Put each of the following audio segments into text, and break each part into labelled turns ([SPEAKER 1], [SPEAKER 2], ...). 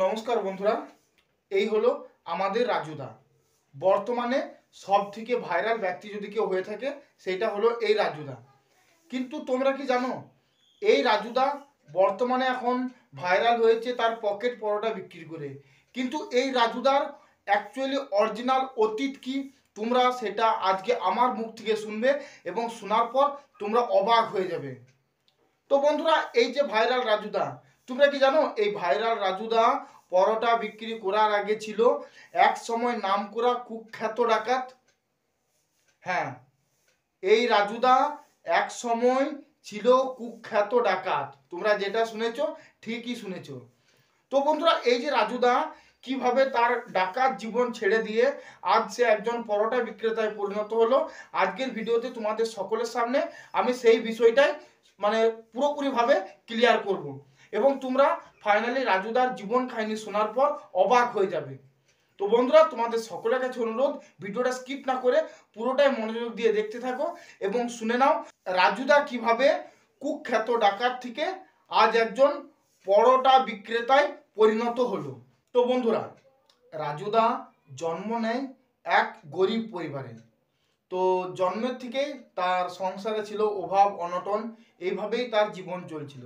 [SPEAKER 1] নমস্কার বন্ধুরা, এই হলো আমাদের রাজুদা। বর্তমানে সব থেকে ভাইরাল ব্যক্তি যদি কেউ হয়ে থাকে সেটা হলো এই রাজুদা। কিন্তু তোমরা কি জানো এই রাজুদা বর্তমানে এখন ভাইরাল হয়েছে তার পকেট পরোটা বিক্রি করে। কিন্তু এই রাজুদার অ্যাকচুয়ালি অরিজিনাল অতীত কি তোমরা সেটা আজকে আমার মুখ থেকে শুনবে এবং শোনার পর তোমরা অবাক হয়ে যাবে। তো বন্ধুরা, এই যে ভাইরাল রাজুদা, তোমরা কি জানো এই ভাইরাল রাজুদা পরোটা বিক্রি করার আগে ছিল এক সময় নামকরা কুখ্যাত ডাকাত। হ্যাঁ, এই রাজুদা এক সময় ছিল কুখ্যাত ডাকাত। তোমরা যেটা শুনেছো ঠিকই শুনেছো। তো বন্ধুরা, এই যে রাজুদা কিভাবে তার ডাকাত জীবন ছেড়ে দিয়ে আজ সে একজন পরোটা বিক্রেতায় পরিণত হলো, আজকের ভিডিওতে তোমাদের সকলের সামনে আমি সেই বিষয়টাই পুরোপুরিভাবে ক্লিয়ার করব এবং তোমরা ফাইনালি রাজুদার জীবন কাহিনী শোনার পর অবাক হয়ে যাবে। তো বন্ধুরা, তোমাদের সকলের কাছে অনুরোধ, ভিডিওটা স্কিপ না করে পুরোটাই মনোযোগ দিয়ে দেখতে থাকো এবং শুনে নাও রাজুদা কিভাবে কুখ্যাত ডাকাত থেকে আজ একজন পরোটা বিক্রেতায় পরিণত হলো। তো বন্ধুরা, রাজুদা জন্ম নেয় এক গরিব পরিবারে। তো জন্মের থেকেই তার সংসারে ছিল অভাব অনটন, এইভাবেই তার জীবন চলছিল।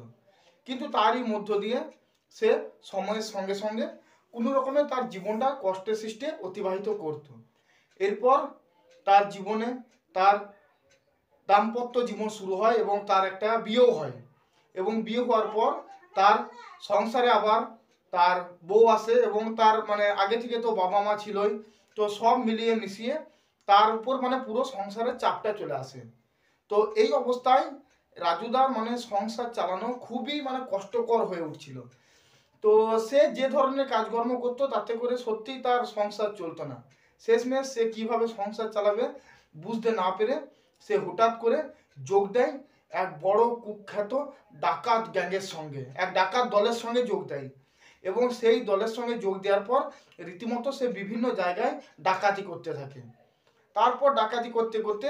[SPEAKER 1] কিন্তু তারই মধ্য দিয়ে সে সময়ের সঙ্গে সঙ্গে কোনো রকমে তার জীবনটা কষ্টে সৃষ্টে অতিবাহিত করত। এরপর তার জীবনে তার দাম্পত্য জীবন শুরু হয় এবং তার একটা বিয়েও হয় এবং বিয়ে হওয়ার পর তার সংসারে আবার তার বউ আসে এবং তার আগে থেকে তো বাবা মা ছিলই। তো সব মিলিয়ে মিশিয়ে তার উপর পুরো সংসারের চাপটা চলে আসে। তো এই অবস্থায় রাজুদার সংসার চালানো খুবই কষ্টকর হয়ে উঠছিল। তো সে যে ধরনের কাজকর্ম করতো তাতে করে সত্যিই তার সংসার চলতো না। শেষমেশ সে কিভাবে সংসার চালাবে বুঝতে না পেরে সে হঠাৎ করে যোগ দেয় এক বড় কুখ্যাত ডাকাত গ্যাংয়ের সঙ্গে, এক ডাকাত দলের সঙ্গে যোগ দেয় এবং সেই দলের সঙ্গে যোগ দেওয়ার পর রীতিমতো সে বিভিন্ন জায়গায় ডাকাতি করতে থাকে। তারপর ডাকাতি করতে করতে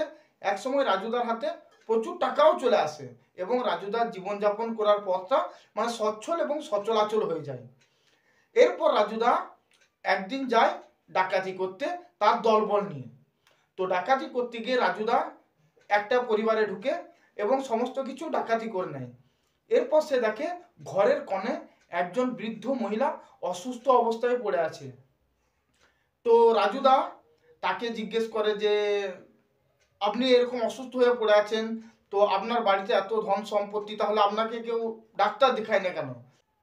[SPEAKER 1] একসময় রাজুদার হাতে প্রচুর টাকাও চলে আসে এবং রাজুদার জীবনযাপন করার পথটা সচ্ছল এবং সচলাচল হয়ে যায়। এরপর রাজুদা একদিন যায় ডাকাতি করতে তার দলবল নিয়ে। তো ডাকাতি করতে গিয়ে রাজুদা একটা পরিবারে ঢুকে এবং সমস্ত কিছু ডাকাতি করে নেয়। এরপর সে দেখে ঘরের কোণে একজন বৃদ্ধ মহিলা অসুস্থ অবস্থায় পড়ে আছে। তো রাজুদা তাকে জিজ্ঞেস করে যে আপনি এরকম অসুস্থ হয়ে পড়ে আছেন, তো আপনার বাড়িতে এত ধন সম্পত্তি, তাহলে আপনাকে কেউ ডাক্তার দেখায় না কেন?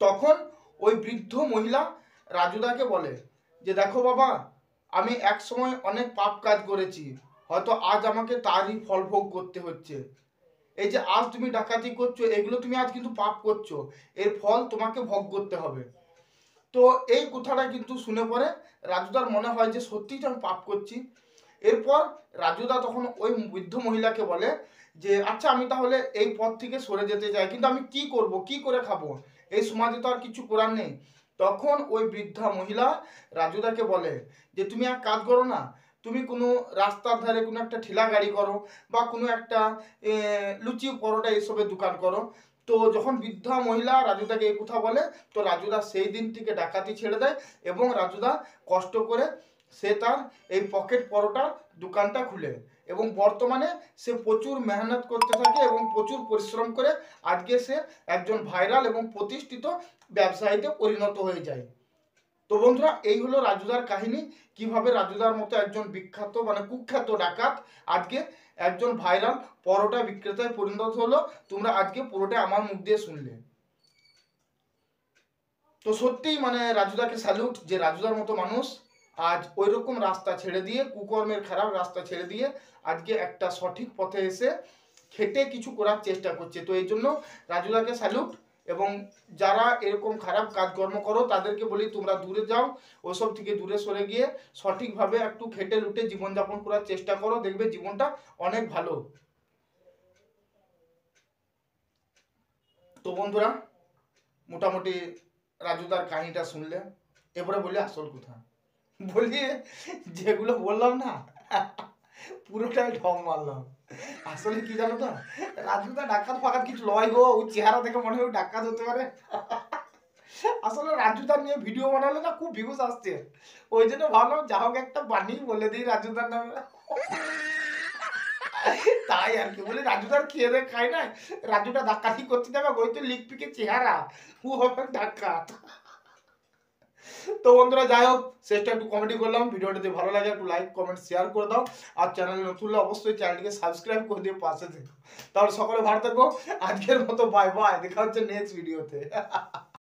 [SPEAKER 1] তখন ওই বৃদ্ধ মহিলা রাজুদাকে বলে যে দেখো বাবা, আমি এক সময় অনেক পাপ কাজ করেছি, হয়তো আজ আমাকে তারই ফল ভোগ করতে হচ্ছে। এই যে আজ তুমি ডাকাতি করছো, এগুলো তুমি আজ কিন্তু পাপ করছো, এর ফল তোমাকে ভোগ করতে হবে। তো এই কথাটা কিন্তু শুনে পরে রাজুদার মনে হয় যে সত্যিই তো আমি পাপ করছি। এরপর রাজুদা তখন ওই বৃদ্ধ মহিলাকে বলে যে আচ্ছা, আমি তাহলে এই পথ থেকে সরে যেতে চাই, কিন্তু আমি কি করব, কি করে খাবো, এই সমাজে তো আর কিছু করার নেই। তখন ওই বৃদ্ধা মহিলা রাজুদাকে বলে যে তুমি এক কাজ করো না, তুমি কোনো রাস্তার ধারে কোনো একটা ঠেলা গাড়ি করো বা কোনো একটা লুচি পরোটা এসবের দোকান করো। তো যখন বৃদ্ধা মহিলা রাজুদাকে এই কথা বলে, তো রাজুদা সেই দিন থেকে ডাকাতি ছেড়ে দেয় এবং রাজুদা কষ্ট করে সে তার এই পকেট পরোটার দোকানটা খুলে এবং বর্তমানে সে প্রচুর মেহনত করতে থাকে এবং প্রচুর পরিশ্রম করে আজকে সে একজন ভাইরাল এবং প্রতিষ্ঠিত ব্যবসায়ীতে পরিণত হয়ে যায়। তো বন্ধুরা, এই হলো রাজুদার কাহিনী, কিভাবে রাজুদার মতো একজন বিখ্যাত কুখ্যাত ডাকাত আজকে একজন ভাইরাল পরোটা বিক্রেতায় পরিণত হলো। তোমরা আজকে পুরোটা আমার মুখ দিয়ে শুনলে। তো সত্যিই রাজুদাকে স্যালুট, যে রাজুদার মতো মানুষ আজ ওই রকম রাস্তা ছেড়ে দিয়ে, কুকর্মের খারাপ রাস্তা ছেড়ে দিয়ে আজকে একটা সঠিক পথে এসে খেটে কিছু করার চেষ্টা করছে। তো এই জন্য রাজুদাকে স্যালুট। এবং যারা এরকম খারাপ কাজকর্ম করো তাদেরকে বলি তোমরা দূরে যাও, ওসব থেকে দূরে সরে গিয়ে সঠিকভাবে একটু খেটে লুটে জীবনযাপন করার চেষ্টা করো, দেখবে জীবনটা অনেক ভালো। তো বন্ধুরা, মোটামুটি রাজুদার কাহিনীটা শুনলে, এবারে বলি আসল কথা। বলি যেগুলো বললাম না পুরোটাই ঢং মারলাম। আসলে কি জানো তো, রাজুদা ডাকাত ফাকাত কিছু লয় গো, ওই চেহারা দেখে মনে হয় ডাকাত হতে পারে। আসলে রাজুদার নিয়ে ভিডিও বানালে না খুব ভিউজ আসছে, ওই জন্য ভাবলাম যা হোক একটা বানিয়ে বলে দিই রাজুদার নামে। তাই আর কি বলি, রাজুদার খেয়ে দেয় খাই না, রাজুটা ডাক্তারি করতে যাবে, ওই তো লিকপিকে চেহারা, ও হবে ডাক্তার। তো বন্ধুরা যাই হোক, শেষটা একটু কমেডি করলাম, ভিডিওটা যদি ভালো লাগে একটু লাইক কমেন্ট শেয়ার করে দাও, আর চ্যানেলে নতুন হলে অবশ্যই চ্যানেলটিকে সাবস্ক্রাইব করে দিয়ে পাশে থেকো। তাহলে সকলে ভালো থেকো, আজকের মতো বাই বাই, দেখা হচ্ছে নেক্সট ভিডিওতে।